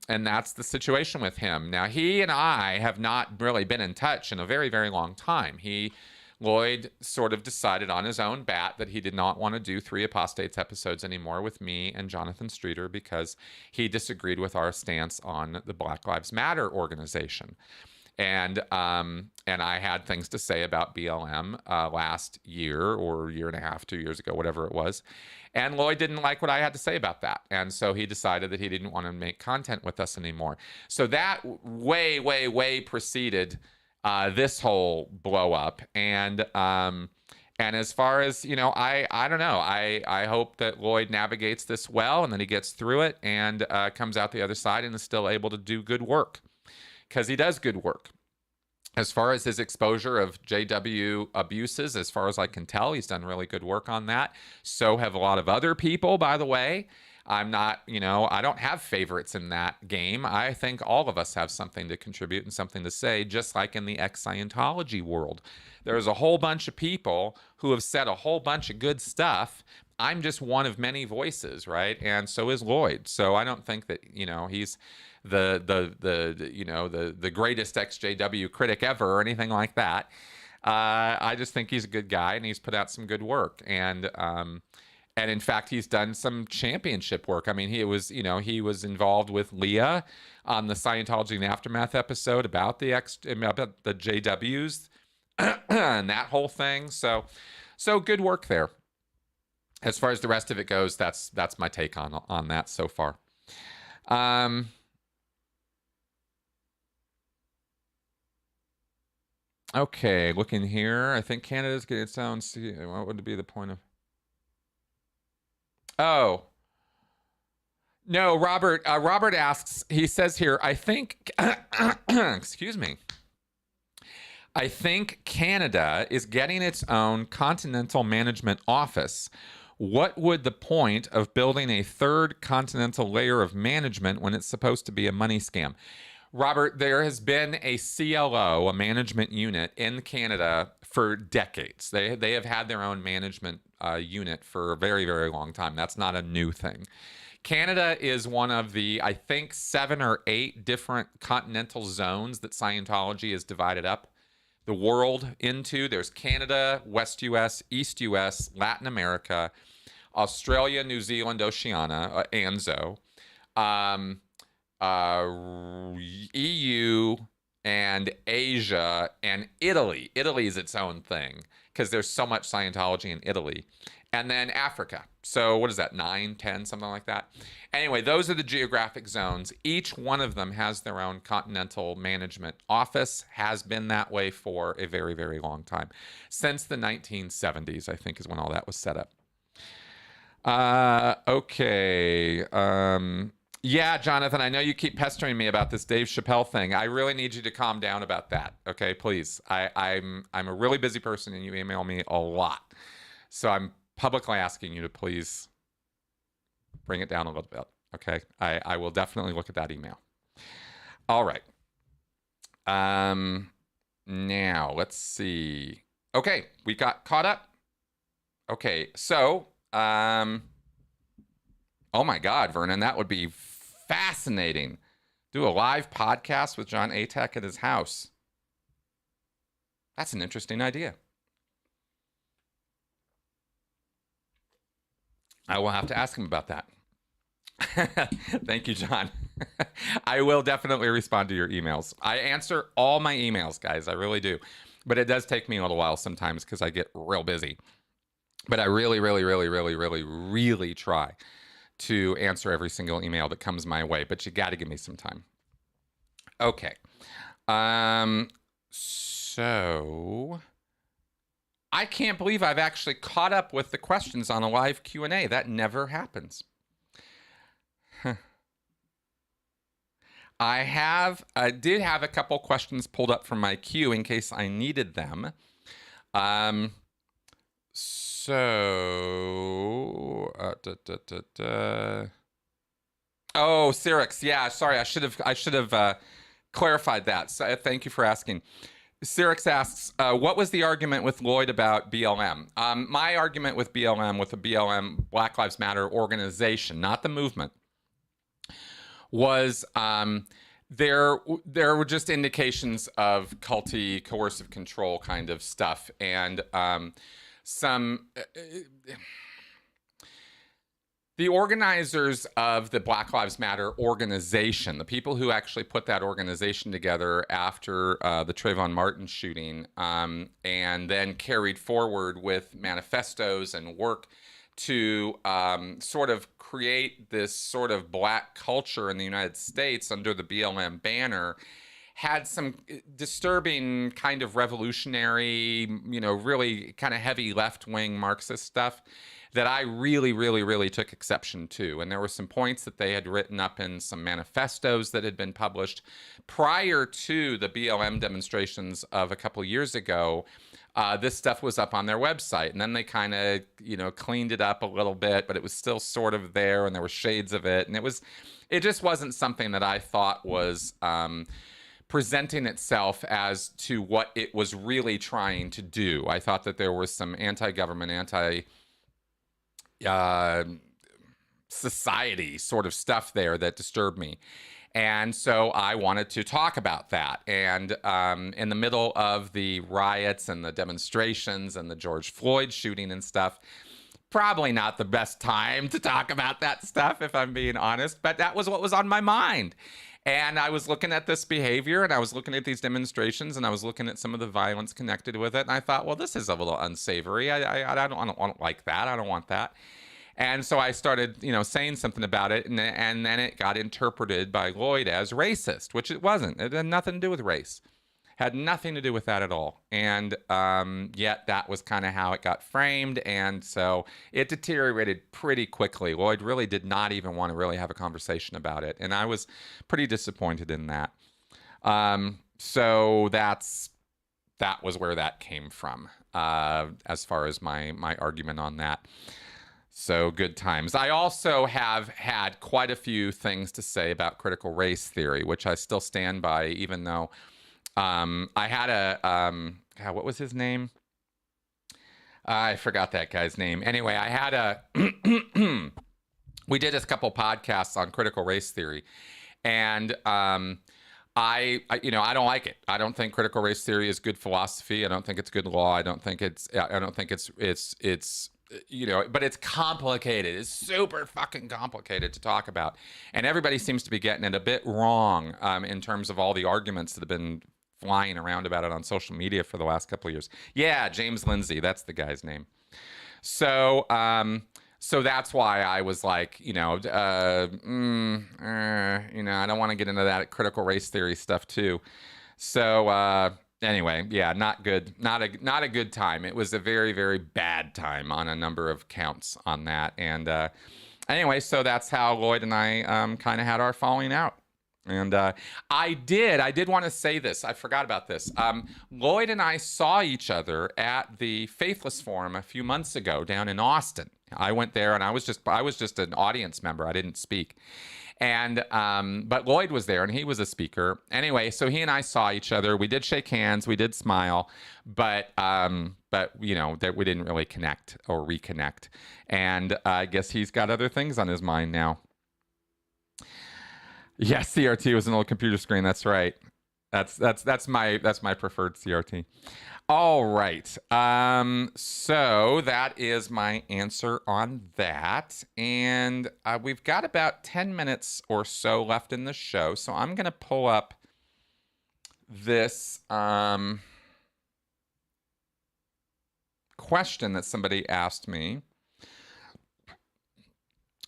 that's the situation with him. Now, he and I have not really been in touch in a very, very long time. Lloyd sort of decided on his own bat that he did not want to do Three Apostates episodes anymore with me and Jonathan Streeter, because he disagreed with our stance on the Black Lives Matter organization. And I had things to say about BLM last year or year and a half, 2 years ago, whatever it was. And Lloyd didn't like what I had to say about that. And so he decided that he didn't want to make content with us anymore. So that way, way, way preceded this whole blow up. And as far as, you know, I don't know. I hope that Lloyd navigates this well, and then he gets through it and comes out the other side and is still able to do good work, because he does good work. As far as his exposure of JW abuses, as far as I can tell, he's done really good work on that. So have a lot of other people, by the way. I'm not, you know, I don't have favorites in that game. I think all of us have something to contribute and something to say, just like in the ex-Scientology world. There's a whole bunch of people who have said a whole bunch of good stuff. I'm just one of many voices, right? And so is Lloyd. So I don't think that, you know, he's the greatest ex-JW critic ever or anything like that. I just think he's a good guy, and he's put out some good work. And in fact, he's done some championship work. I mean, he was involved with Leah on the Scientology and Aftermath episode about the JWs and that whole thing. So good work there. As far as the rest of it goes, that's my take on that so far. Okay, looking here. I think Canada's getting its own. What would be the point of? Oh, no, Robert. Robert asks, he says here, I think, excuse me, I think Canada is getting its own continental management office. What would the point of building a third continental layer of management when it's supposed to be a money scam? Robert, there has been a CLO, a management unit in Canada for decades. They have had their own management unit for a very, very long time. That's not a new thing. Canada is one of the, I think, 7 or 8 different continental zones that Scientology has divided up the world into. There's Canada, West US, East US, Latin America, Australia, New Zealand, Oceania, ANZO, EU, and Asia, and Italy. Italy is its own thing, because there's so much Scientology in Italy. and then Africa. So what is that, 9, 10, something like that? Anyway, those are the geographic zones. Each one of them has their own continental management office, has been that way for a very, very long time. Since the 1970s, I think, is when all that was set up. Okay. Yeah, Jonathan, I know you keep pestering me about this Dave Chappelle thing. I really need you to calm down about that. Okay, please. I'm a really busy person and you email me a lot. So I'm publicly asking you to please bring it down a little bit. Okay. I will definitely look at that email. All right. Now let's see. Okay, we got caught up. Okay, so oh my God, Vernon, that would be fascinating. Do a live podcast with John Atack at his house. That's an interesting idea. I will have to ask him about that. Thank you, John. I will definitely respond to your emails. I answer all my emails, guys. I really do. But it does take me a little while sometimes because I get real busy. But I really, really, really, really, really, really try to answer every single email that comes my way. But you got to give me some time. Okay. So I can't believe I've actually caught up with the questions on a live Q&A. That never happens. I did have a couple questions pulled up from my queue in case I needed them. Oh, Cyrix. Yeah, sorry. I should have clarified that. So thank you for asking. Cyrix asks, what was the argument with Lloyd about BLM? My argument with BLM, with the BLM Black Lives Matter organization, not the movement, was there were just indications of culty, coercive control kind of stuff, and the organizers of the Black Lives Matter organization, the people who actually put that organization together after the Trayvon Martin shooting, and then carried forward with manifestos and work to sort of create this sort of black culture in the United States under the BLM banner, had some disturbing kind of revolutionary, really kind of heavy left-wing Marxist stuff that I really, really, really took exception to. And there were some points that they had written up in some manifestos that had been published prior to the BLM demonstrations of a couple years ago. This stuff was up on their website, and then they kind of, cleaned it up a little bit, but it was still sort of there, and there were shades of it, and it just wasn't something that I thought was presenting itself as to what it was really trying to do. I thought that there was some anti-government, society sort of stuff there that disturbed me. And so I wanted to talk about that. And in the middle of the riots and the demonstrations and the George Floyd shooting and stuff, probably not the best time to talk about that stuff, if I'm being honest, but that was what was on my mind. And I was looking at this behavior, and I was looking at these demonstrations, and I was looking at some of the violence connected with it. And I thought, well, this is a little unsavory. I don't like that. I don't want that. And so I started, saying something about it, and then it got interpreted by Lloyd as racist, which it wasn't. It had nothing to do with race. Had nothing to do with that at all. And yet that was kind of how it got framed. And so it deteriorated pretty quickly. Lloyd really did not even want to really have a conversation about it. And I was pretty disappointed in that. So that was where that came from, as far as my argument on that. So good times. I also have had quite a few things to say about critical race theory, which I still stand by, even though I had God, what was his name? I forgot that guy's name. Anyway, I had we did a couple podcasts on critical race theory, and I don't like it. I don't think critical race theory is good philosophy. I don't think it's good law. I don't think it's but it's complicated. It's super fucking complicated to talk about. And everybody seems to be getting it a bit wrong in terms of all the arguments that have been flying around about it on social media for the last couple of years. Yeah, James Lindsay, that's the guy's name. So, so that's why I was like, you know, I don't want to get into that critical race theory stuff too. So, anyway, yeah, not good. Not a good time. It was a very, very bad time on a number of counts on that. And anyway, so that's how Lloyd and I kind of had our falling out. And I did want to say this. I forgot about this. Lloyd and I saw each other at the Faithless Forum a few months ago down in Austin. I went there, and I was just an audience member. I didn't speak. And but Lloyd was there, and he was a speaker. Anyway, so he and I saw each other. We did shake hands. We did smile, but you know, that we didn't really connect or reconnect. And I guess he's got other things on his mind now. Yes, CRT was an old computer screen. That's right. That's my preferred CRT. All right. So that is my answer on that. And we've got about 10 minutes or so left in the show. So I'm going to pull up this question that somebody asked me.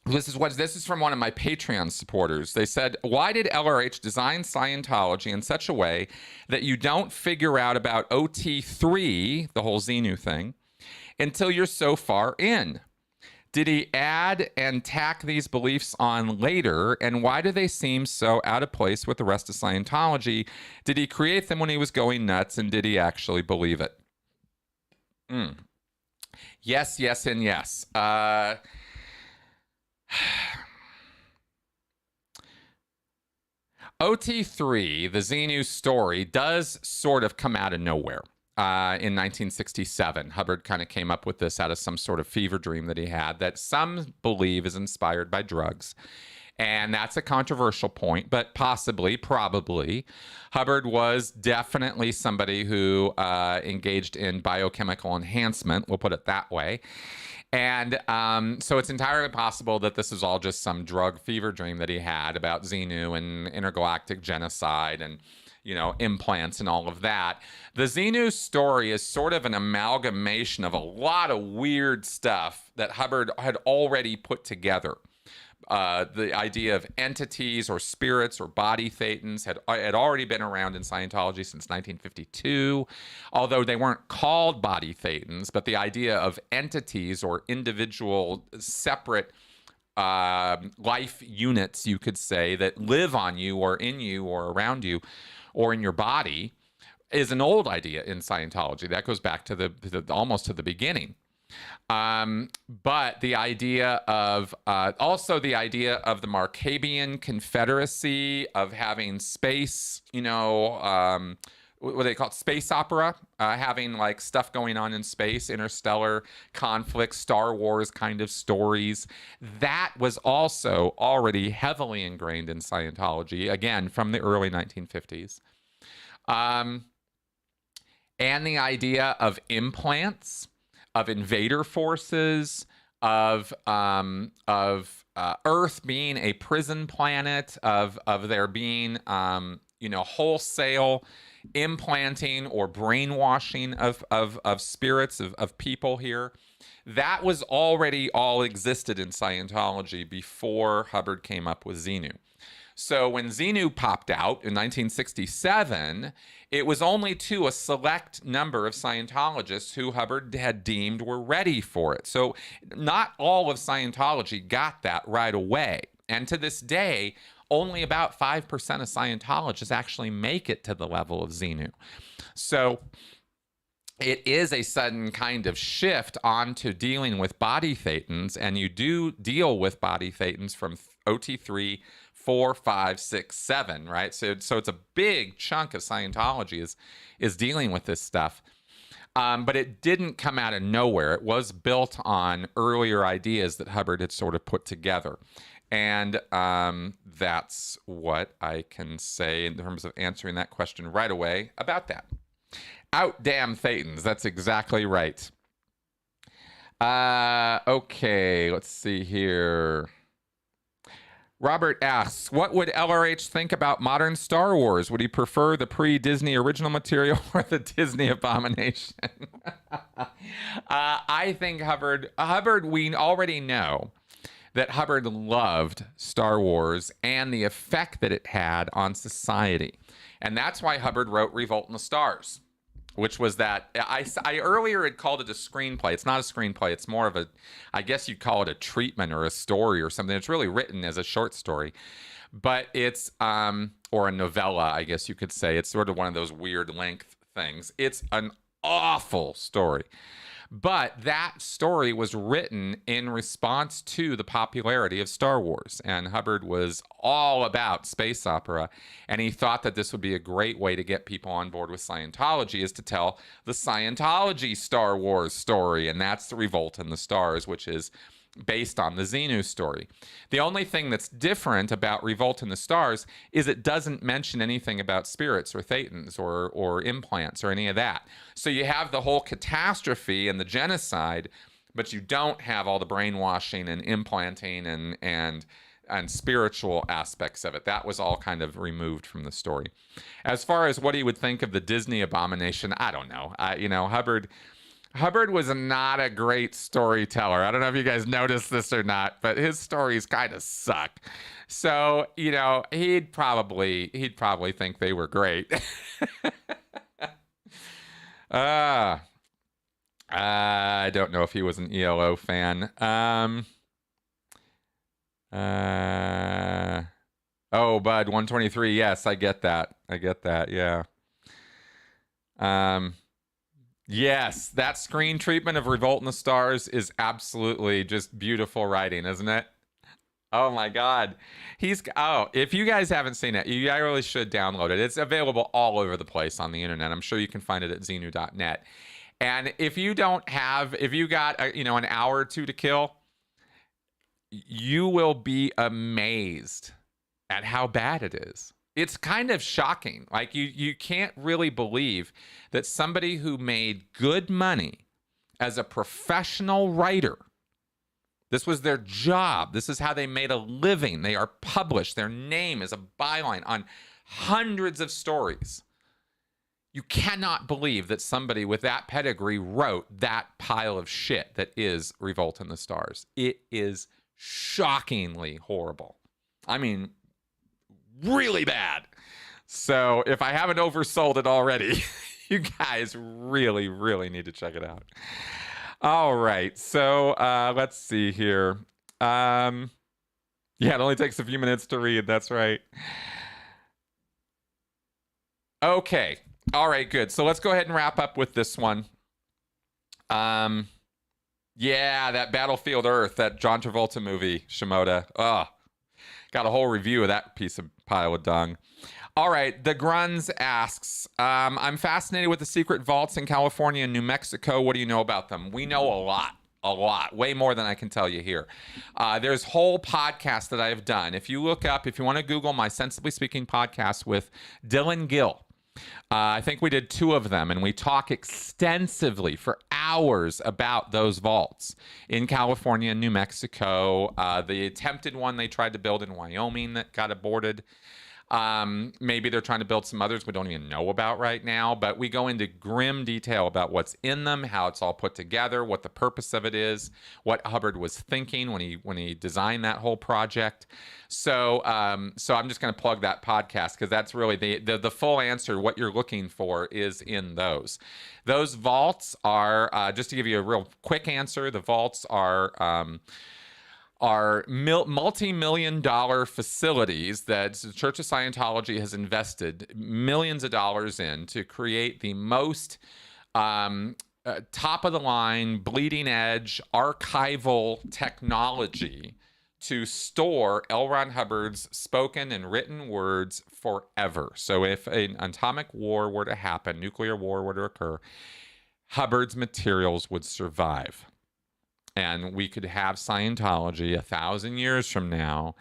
This is from one of my Patreon supporters. They said, why did LRH design Scientology in such a way that you don't figure out about OT3, the whole Xenu thing, until you're so far in? Did he add and tack these beliefs on later? And why do they seem so out of place with the rest of Scientology? Did he create them when he was going nuts? And did he actually believe it? Yes, yes, and yes. OT3, the Xenu story, does sort of come out of nowhere. In 1967, Hubbard kind of came up with this out of some sort of fever dream that he had that some believe is inspired by drugs. And that's a controversial point, but possibly, probably, Hubbard was definitely somebody who engaged in biochemical enhancement, we'll put it that way. And so it's entirely possible that this is all just some drug fever dream that he had about Xenu and intergalactic genocide and, you know, implants and all of that. The Xenu story is sort of an amalgamation of a lot of weird stuff that Hubbard had already put together. The idea of entities or spirits or body thetans had already been around in Scientology since 1952, although they weren't called body thetans, but the idea of entities or individual separate life units, you could say, that live on you or in you or around you or in your body is an old idea in Scientology. That goes back to almost to the beginning. But the idea of also the idea of the Markabian Confederacy, of having space, you know, what do they call it? Space opera, having like stuff going on in space, interstellar conflicts, Star Wars kind of stories. That was also already heavily ingrained in Scientology, again, from the early 1950s. And the idea of implants, of invader forces, of Earth being a prison planet, of there being you know, wholesale implanting or brainwashing of spirits of people here. That was already all existed in Scientology before Hubbard came up with Xenu. So when Xenu popped out in 1967, it was only to a select number of Scientologists who Hubbard had deemed were ready for it. So not all of Scientology got that right away. And to this day, only about 5% of Scientologists actually make it to the level of Xenu. So it is a sudden kind of shift onto dealing with body thetans, and you do deal with body thetans from OT3, 4, 5, 6, 7, right? So it's a big chunk of Scientology is dealing with this stuff. But it didn't come out of nowhere. It was built on earlier ideas that Hubbard had sort of put together. And that's what I can say in terms of answering that question right away about that. Out damn Thetans. That's exactly right. Okay, let's see here. Robert asks, what would LRH think about modern Star Wars? Would he prefer the pre-Disney original material or the Disney abomination? I think Hubbard, we already know that Hubbard loved Star Wars and the effect that it had on society. And that's why Hubbard wrote Revolt in the Stars, which was that I earlier had called it a screenplay. It's not a screenplay. It's more of a, I guess you'd call it a treatment or a story or something. It's really written as a short story, but it's, or a novella, I guess you could say. It's sort of one of those weird length things. It's an awful story. But that story was written in response to the popularity of Star Wars. And Hubbard was all about space opera. And he thought that this would be a great way to get people on board with Scientology, is to tell the Scientology Star Wars story. And that's the Revolt in the Stars, which is based on the Xenu story. The only thing that's different about Revolt in the Stars is it doesn't mention anything about spirits or thetans or implants or any of that. So you have the whole catastrophe and the genocide, but you don't have all the brainwashing and implanting and spiritual aspects of it. That was all kind of removed from the story. As far as what he would think of the Disney abomination, I don't know. Hubbard was not a great storyteller. I don't know if you guys noticed this or not, but his stories kind of suck. So, he'd probably think they were great. I don't know if he was an ELO fan. Oh, Bud 123. Yes, I get that. Yeah. Yes, that screen treatment of Revolt in the Stars is absolutely just beautiful writing, isn't it? Oh my God. If you guys haven't seen it, you really should download it. It's available all over the place on the internet. I'm sure you can find it at xenu.net. And if you got an hour or two to kill, you will be amazed at how bad it is. It's kind of shocking. Like you can't really believe that somebody who made good money as a professional writer, this was their job. This is how they made a living. They are published. Their name is a byline on hundreds of stories. You cannot believe that somebody with that pedigree wrote that pile of shit that is Revolt in the Stars. It is shockingly horrible. I mean, really bad. So if I haven't oversold it already, you guys really, really need to check it out. All right. So let's see here. Yeah, it only takes a few minutes to read. That's right. Okay. All right, good. So let's go ahead and wrap up with this one. Yeah, that Battlefield Earth, that John Travolta movie, Shimoda. Oh, got a whole review of that piece of pile of dung. All right, the Gruns asks, I'm fascinated with the secret vaults in California and New Mexico. What do you know about them? We know a lot, way more than I can tell you here. There's whole podcasts that I have done. If you want to Google my Sensibly Speaking podcast with Dylan Gill, I think we did 2 of them, and we talk extensively for hours about those vaults in California and New Mexico. The attempted one they tried to build in Wyoming that got aborted. Maybe they're trying to build some others we don't even know about right now, but we go into grim detail about what's in them, how it's all put together, what the purpose of it is, what Hubbard was thinking when he designed that whole project. So I'm just going to plug that podcast because that's really the full answer. What you're looking for is in those. Those vaults are, just to give you a real quick answer, the vaults are multi-million-dollar facilities that the Church of Scientology has invested millions of dollars in to create the most top-of-the-line, bleeding-edge archival technology to store L. Ron Hubbard's spoken and written words forever. So if an atomic war were to happen, nuclear war were to occur, Hubbard's materials would survive. And we could have Scientology 1,000 years from now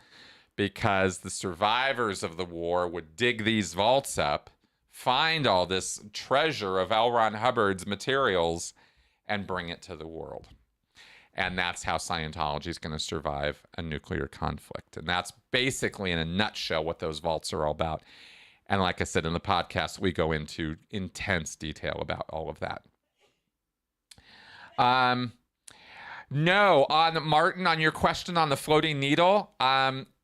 because the survivors of the war would dig these vaults up, find all this treasure of L. Ron Hubbard's materials, and bring it to the world. And that's how Scientology is going to survive a nuclear conflict. And that's basically, in a nutshell, what those vaults are all about. And like I said in the podcast, we go into intense detail about all of that. No, on Martin, on your question on the floating needle,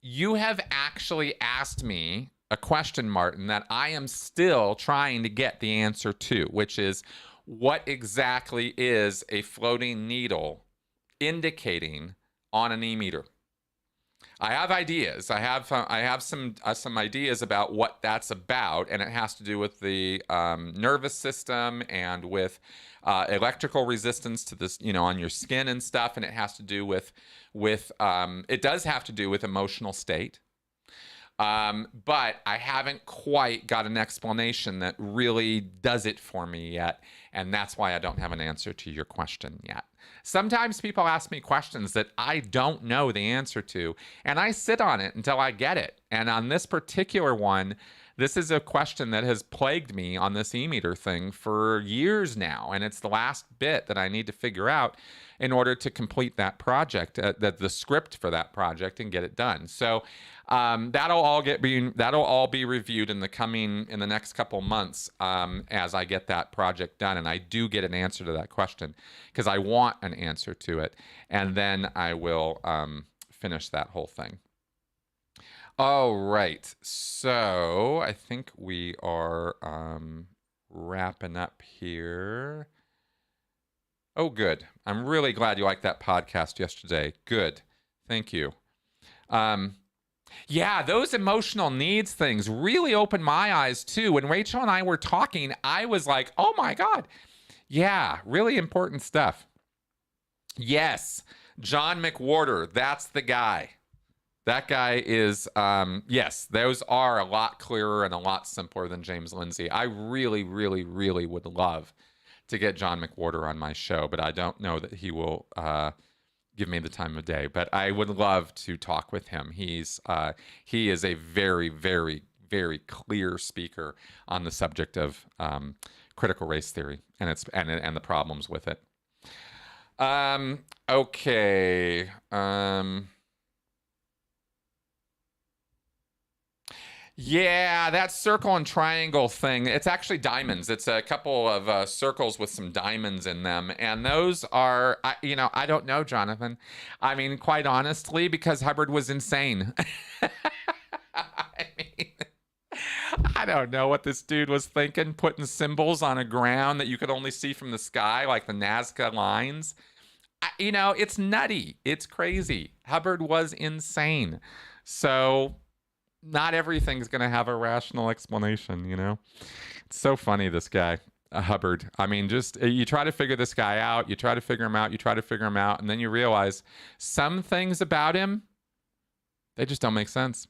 you have actually asked me a question, Martin, that I am still trying to get the answer to, which is, what exactly is a floating needle indicating on an e-meter? I have ideas. I have some ideas about what that's about, and it has to do with the nervous system and with electrical resistance to this, on your skin and stuff, and it has to do with it does have to do with emotional state. But I haven't quite got an explanation that really does it for me yet, and that's why I don't have an answer to your question yet. Sometimes people ask me questions that I don't know the answer to, and I sit on it until I get it. And on this particular one, this is a question that has plagued me on this e-meter thing for years now, and it's the last bit that I need to figure out in order to complete that project, the script for that project, and get it done. So that'll all be reviewed in the next couple months as I get that project done, and I do get an answer to that question because I want an answer to it, and then I will finish that whole thing. All right, so I think we are wrapping up here. Oh, good. I'm really glad you liked that podcast yesterday. Good. Thank you. Yeah, those emotional needs things really opened my eyes too. When Rachel and I were talking, I was like, oh my God. Yeah, really important stuff. Yes, John McWhorter, that's the guy. That guy is, yes, those are a lot clearer and a lot simpler than James Lindsay. I really, really, really would love to get John McWhorter on my show, but I don't know that he will give me the time of day. But I would love to talk with him. He is a very, very, very clear speaker on the subject of critical race theory and the problems with it. Okay. Yeah, that circle and triangle thing, it's actually diamonds. It's a couple of circles with some diamonds in them. And those are, I don't know, Jonathan. I mean, quite honestly, because Hubbard was insane. I mean, I don't know what this dude was thinking, putting symbols on a ground that you could only see from the sky, like the Nazca lines. It's nutty. It's crazy. Hubbard was insane. So not everything's going to have a rational explanation, It's so funny, this guy, Hubbard. I mean, just you try to figure this guy out, you try to figure him out, and then you realize some things about him, they just don't make sense.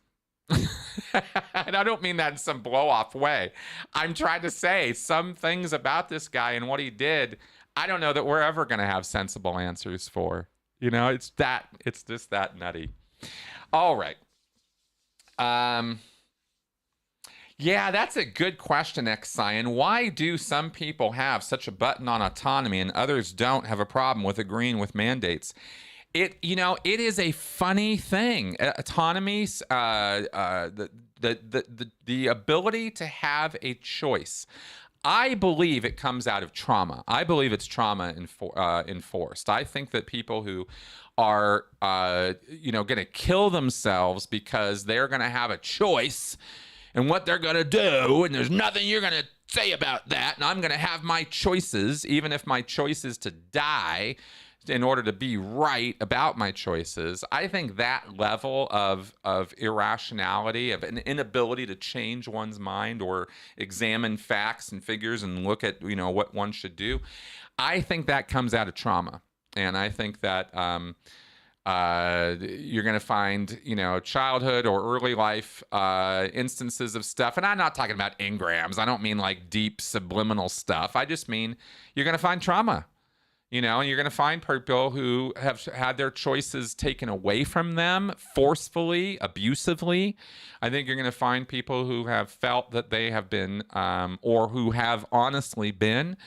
And I don't mean that in some blow-off way. I'm trying to say some things about this guy and what he did, I don't know that we're ever going to have sensible answers for. It's just that nutty. All right. Yeah, that's a good question, X-Cyan. Why do some people have such a button on autonomy and others don't have a problem with agreeing with mandates? It is a funny thing. Autonomy, the ability to have a choice. I believe it comes out of trauma. I believe it's trauma enforced. I think that people who are, going to kill themselves because they're going to have a choice and what they're going to do, and there's nothing you're going to say about that, and I'm going to have my choices, even if my choice is to die, in order to be right about my choices. I think that level of irrationality, of an inability to change one's mind or examine facts and figures and look at, what one should do, I think that comes out of trauma. And I think that you're going to find, childhood or early life instances of stuff. And I'm not talking about engrams. I don't mean like deep subliminal stuff. I just mean you're going to find trauma. And you're going to find people who have had their choices taken away from them forcefully, abusively. I think you're going to find people who have felt that they have been, or who have honestly been,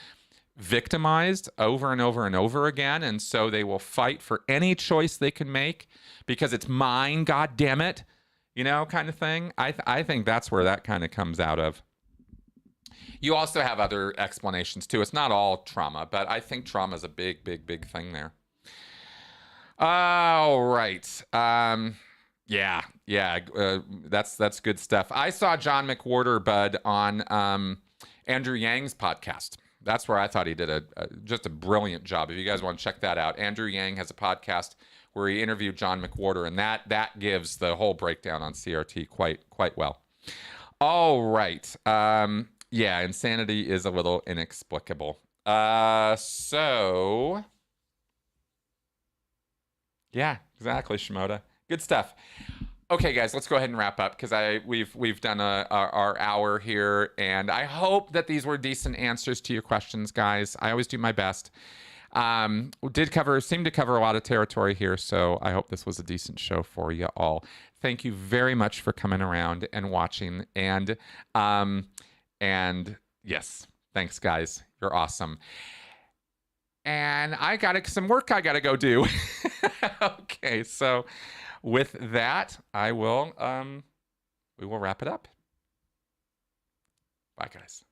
victimized over and over and over again, and so they will fight for any choice they can make because it's mine, god damn it, kind of thing. I think that's where that kind of comes out of. You also have other explanations too. It's not all trauma, but I think trauma is a big, big, big thing there. All right. Yeah. That's good stuff. I saw John McWhorter, Bud, on Andrew Yang's podcast. That's where I thought he did just a brilliant job. If you guys want to check that out, Andrew Yang has a podcast where he interviewed John McWhorter, and that gives the whole breakdown on CRT quite well. All right. Yeah, insanity is a little inexplicable. So yeah, exactly, Shimoda. Good stuff. Okay, guys, let's go ahead and wrap up because we've done our hour here, and I hope that these were decent answers to your questions, guys. I always do my best. Seemed to cover a lot of territory here, so I hope this was a decent show for you all. Thank you very much for coming around and watching, and yes, thanks, guys. You're awesome. And I got some work I got to go do. Okay, so with that, we will wrap it up. Bye, guys.